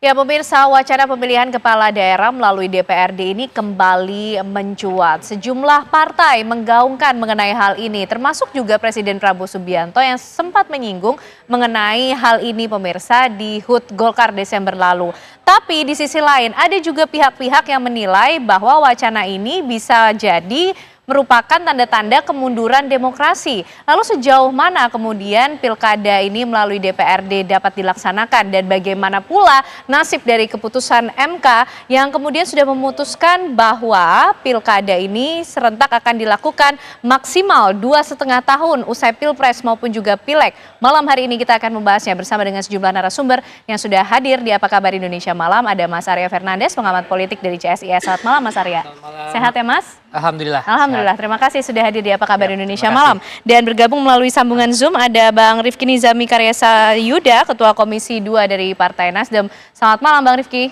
Ya, pemirsa, wacana pemilihan kepala daerah melalui DPRD ini kembali mencuat. Sejumlah partai menggaungkan mengenai hal ini, termasuk juga Presiden Prabowo Subianto yang sempat menyinggung mengenai hal ini, pemirsa, di HUT Golkar Desember lalu. Tapi di sisi lain, ada juga pihak-pihak yang menilai bahwa wacana ini bisa jadi merupakan tanda-tanda kemunduran demokrasi. Lalu sejauh mana kemudian pilkada ini melalui DPRD dapat dilaksanakan dan bagaimana pula nasib dari keputusan MK yang kemudian sudah memutuskan bahwa pilkada ini serentak akan dilakukan maksimal 2,5 tahun usai Pilpres maupun juga Pileg. Malam hari ini kita akan membahasnya bersama dengan sejumlah narasumber yang sudah hadir di Apa Kabar Indonesia Malam. Ada Mas Arya Fernandes, pengamat politik dari CSIS. Selamat malam Mas Arya. Sehat ya Mas? Alhamdulillah. Alhamdulillah, terima kasih sudah hadir di Apa Kabar Indonesia Malam. Dan bergabung melalui sambungan Zoom ada Bang Rifki Nizami Karyasa Yuda, Ketua Komisi 2 dari Partai Nasdem. Selamat malam Bang Rifki.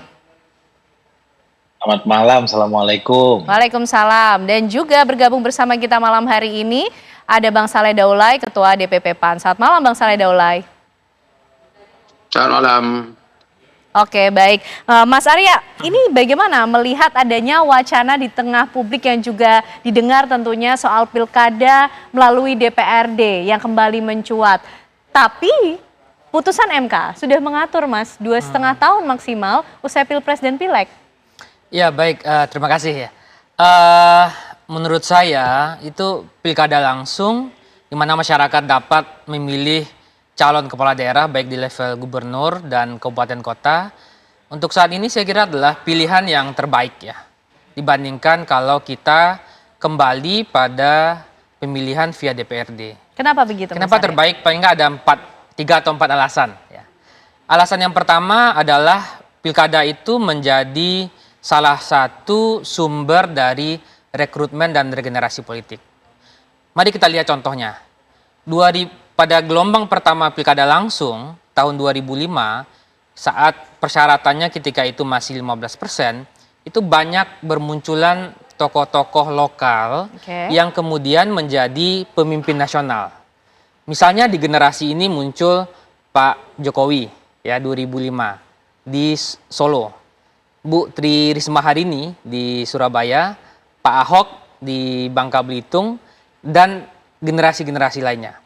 Selamat malam, Assalamualaikum. Waalaikumsalam. Dan juga bergabung bersama kita malam hari ini ada Bang Saleh Daulay, Ketua DPP PAN. Selamat malam Bang Saleh Daulay. Selamat malam. Oke, baik. Mas Arya, ini bagaimana melihat adanya wacana di tengah publik yang juga didengar tentunya soal pilkada melalui DPRD yang kembali mencuat. Tapi putusan MK sudah mengatur Mas, 2,5 tahun maksimal usai Pilpres dan Pileg. Ya baik, terima kasih ya. Menurut saya itu pilkada langsung di mana masyarakat dapat memilih calon kepala daerah baik di level gubernur dan kabupaten kota. Untuk saat ini saya kira adalah pilihan yang terbaik ya. Dibandingkan kalau kita kembali pada pemilihan via DPRD. Kenapa begitu? Kenapa terbaik? Paling nggak ada 3 atau 4 alasan. Ya. Alasan yang pertama adalah pilkada itu menjadi salah satu sumber dari rekrutmen dan regenerasi politik. Mari kita lihat contohnya. Pada gelombang pertama pilkada langsung tahun 2005 saat persyaratannya ketika itu masih 15%, itu banyak bermunculan tokoh-tokoh lokal yang kemudian menjadi pemimpin nasional. Misalnya di generasi ini muncul Pak Jokowi ya 2005 di Solo, Bu Tri Risma Harini di Surabaya, Pak Ahok di Bangka Belitung, dan generasi-generasi lainnya.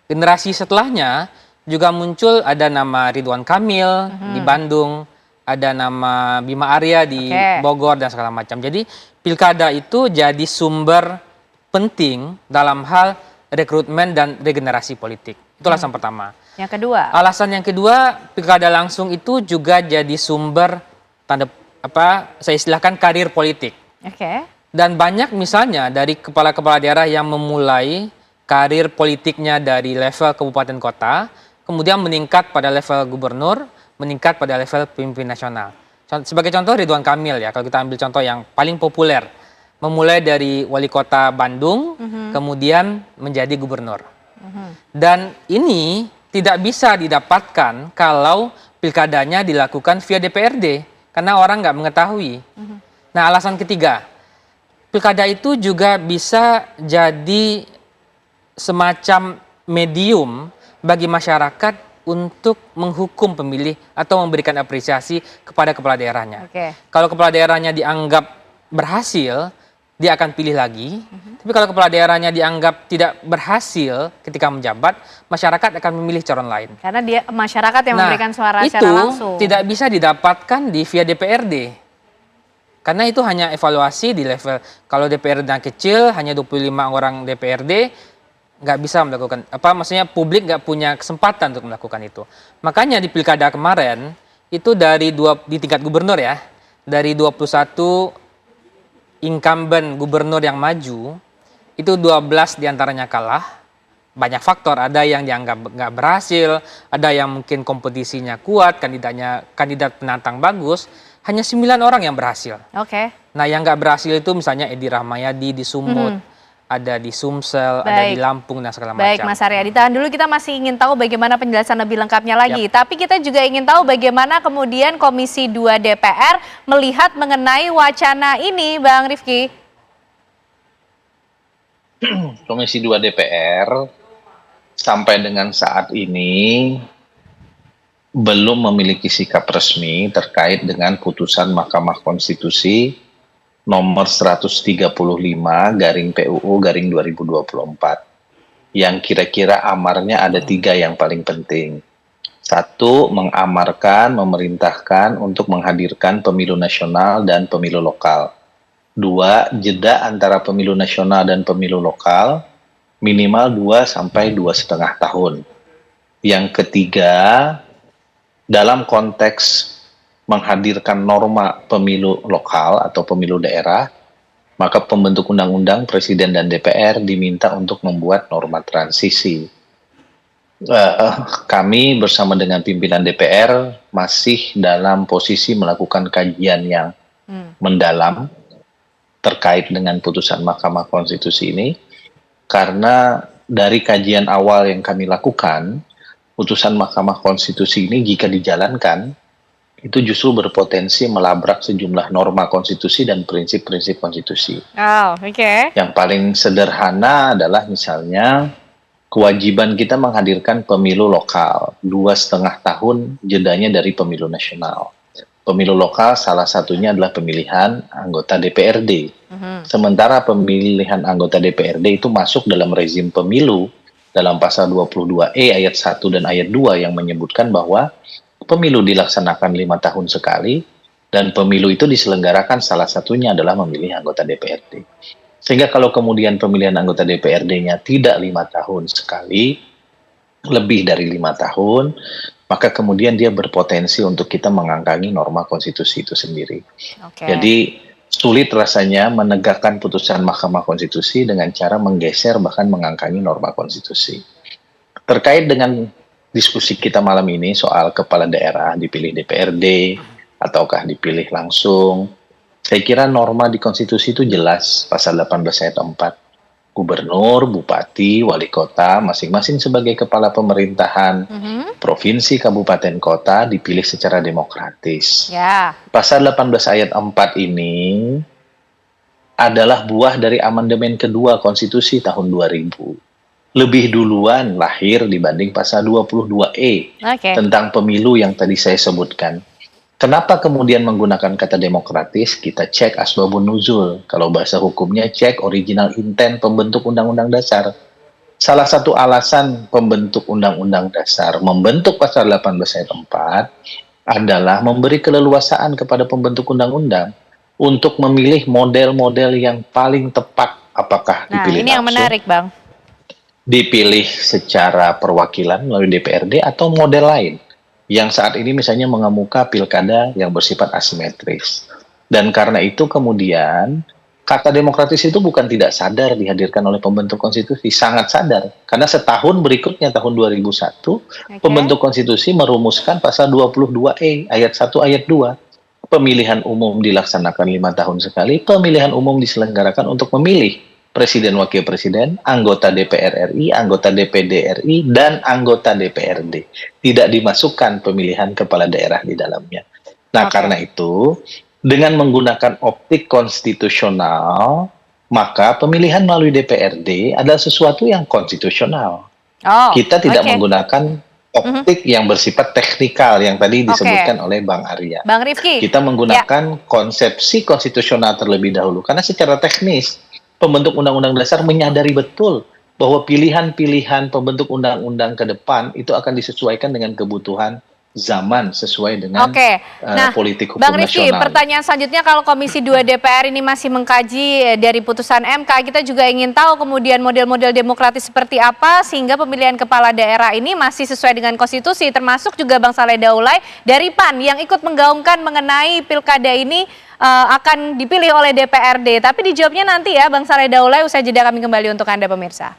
Generasi setelahnya juga muncul ada nama Ridwan Kamil di Bandung, ada nama Bima Arya di Bogor dan segala macam. Jadi pilkada itu jadi sumber penting dalam hal rekrutmen dan regenerasi politik. Itu alasan pertama. Yang kedua? Alasan yang kedua, pilkada langsung itu juga jadi sumber saya istilahkan karir politik. Dan banyak misalnya dari kepala-kepala daerah yang memulai karir politiknya dari level kabupaten kota, kemudian meningkat pada level gubernur, meningkat pada level pemimpin nasional. Sebagai contoh Ridwan Kamil ya, kalau kita ambil contoh yang paling populer, memulai dari wali kota Bandung, kemudian menjadi gubernur. Dan ini tidak bisa didapatkan kalau pilkadanya dilakukan via DPRD, karena orang nggak mengetahui. Nah, alasan ketiga, pilkada itu juga bisa jadi semacam medium bagi masyarakat untuk menghukum pemilih atau memberikan apresiasi kepada kepala daerahnya. Kalau kepala daerahnya dianggap berhasil, dia akan pilih lagi. Tapi kalau kepala daerahnya dianggap tidak berhasil ketika menjabat, masyarakat akan memilih calon lain. Karena dia masyarakat yang memberikan suara secara langsung. Itu tidak bisa didapatkan di via DPRD. Karena itu hanya evaluasi di level, kalau DPRD yang kecil, hanya 25 orang DPRD, nggak bisa melakukan, maksudnya publik nggak punya kesempatan untuk melakukan itu. Makanya di pilkada kemarin, itu di tingkat gubernur ya, dari 21 incumbent gubernur yang maju, itu 12 diantaranya kalah. Banyak faktor, ada yang dianggap nggak berhasil, ada yang mungkin kompetisinya kuat, kandidat penantang bagus, hanya 9 orang yang berhasil. Nah, yang nggak berhasil itu misalnya Edi Rahmayadi di Sumut, ada di Sumsel, ada di Lampung, dan segala macam. Baik, Mas Arya, ditahan dulu, kita masih ingin tahu bagaimana penjelasan lebih lengkapnya lagi. Tapi kita juga ingin tahu bagaimana kemudian Komisi 2 DPR melihat mengenai wacana ini, Bang Rifki. Komisi 2 DPR sampai dengan saat ini belum memiliki sikap resmi terkait dengan putusan Mahkamah Konstitusi nomor 135 garing PUU garing 2024 yang kira-kira amarnya ada 3 yang paling penting. 1, mengamarkan, memerintahkan untuk menghadirkan pemilu nasional dan pemilu lokal. 2, jeda antara pemilu nasional dan pemilu lokal minimal 2 sampai 2,5 tahun. Yang ketiga, dalam konteks menghadirkan norma pemilu lokal atau pemilu daerah, maka pembentuk undang-undang Presiden dan DPR diminta untuk membuat norma transisi. Kami bersama dengan pimpinan DPR masih dalam posisi melakukan kajian yang mendalam terkait dengan putusan Mahkamah Konstitusi ini, karena dari kajian awal yang kami lakukan, putusan Mahkamah Konstitusi ini jika dijalankan, itu justru berpotensi melabrak sejumlah norma konstitusi dan prinsip-prinsip konstitusi. Oh, oke. Yang paling sederhana adalah misalnya kewajiban kita menghadirkan pemilu lokal 2,5 tahun jedanya dari pemilu nasional. Pemilu lokal salah satunya adalah pemilihan anggota DPRD. Sementara pemilihan anggota DPRD itu masuk dalam rezim pemilu dalam pasal 22E ayat 1 dan ayat 2 yang menyebutkan bahwa pemilu dilaksanakan 5 tahun sekali dan pemilu itu diselenggarakan salah satunya adalah memilih anggota DPRD. Sehingga kalau kemudian pemilihan anggota DPRD-nya tidak 5 tahun sekali, lebih dari 5 tahun, maka kemudian dia berpotensi untuk kita mengangkangi norma konstitusi itu sendiri. Jadi sulit rasanya menegakkan putusan Mahkamah Konstitusi dengan cara menggeser bahkan mengangkangi norma konstitusi. Terkait dengan diskusi kita malam ini soal kepala daerah dipilih DPRD ataukah dipilih langsung, saya kira norma di konstitusi itu jelas, pasal 18 ayat 4. Gubernur, bupati, wali kota, masing-masing sebagai kepala pemerintahan, provinsi, kabupaten, kota dipilih secara demokratis. Pasal 18 ayat 4 ini adalah buah dari amandemen kedua konstitusi tahun 2000. Lebih duluan lahir dibanding pasal 22E tentang pemilu yang tadi saya sebutkan. Kenapa kemudian menggunakan kata demokratis? Kita cek asbabun nuzul. Kalau bahasa hukumnya cek original intent pembentuk undang-undang dasar. Salah satu alasan pembentuk undang-undang dasar membentuk pasal 18 ayat 4 adalah memberi keleluasaan kepada pembentuk undang-undang untuk memilih model-model yang paling tepat. Apakah dipilih ini yang menarik, Bang. Dipilih secara perwakilan melalui DPRD atau model lain yang saat ini misalnya mengemuka pilkada yang bersifat asimetris. Dan karena itu kemudian kata demokratis itu bukan tidak sadar dihadirkan oleh pembentuk konstitusi, sangat sadar. Karena setahun berikutnya tahun 2001 pembentuk konstitusi merumuskan pasal 22E ayat 1 ayat 2. Pemilihan umum dilaksanakan 5 tahun sekali, pemilihan umum diselenggarakan untuk memilih Presiden Wakil Presiden, anggota DPR RI, anggota DPD RI, dan anggota DPRD. Tidak dimasukkan pemilihan kepala daerah di dalamnya. Nah, karena itu, dengan menggunakan optik konstitusional, maka pemilihan melalui DPRD adalah sesuatu yang konstitusional. Kita tidak menggunakan optik yang bersifat teknikal yang tadi disebutkan oleh Bang Arya. Bang Rifki. Kita menggunakan konsepsi konstitusional terlebih dahulu. Karena secara teknis, pembentuk undang-undang dasar menyadari betul bahwa pilihan-pilihan pembentuk undang-undang ke depan itu akan disesuaikan dengan kebutuhan zaman sesuai dengan politik hukum Bang Rifki, nasional. Pertanyaan selanjutnya, kalau Komisi 2 DPR ini masih mengkaji dari putusan MK, kita juga ingin tahu kemudian model-model demokratis seperti apa sehingga pemilihan kepala daerah ini masih sesuai dengan konstitusi, termasuk juga Bang Saleh Daulay dari PAN yang ikut menggaungkan mengenai pilkada ini akan dipilih oleh DPRD. Tapi dijawabnya nanti ya Bang Saleh Daulay, usai jeda kami kembali untuk Anda pemirsa.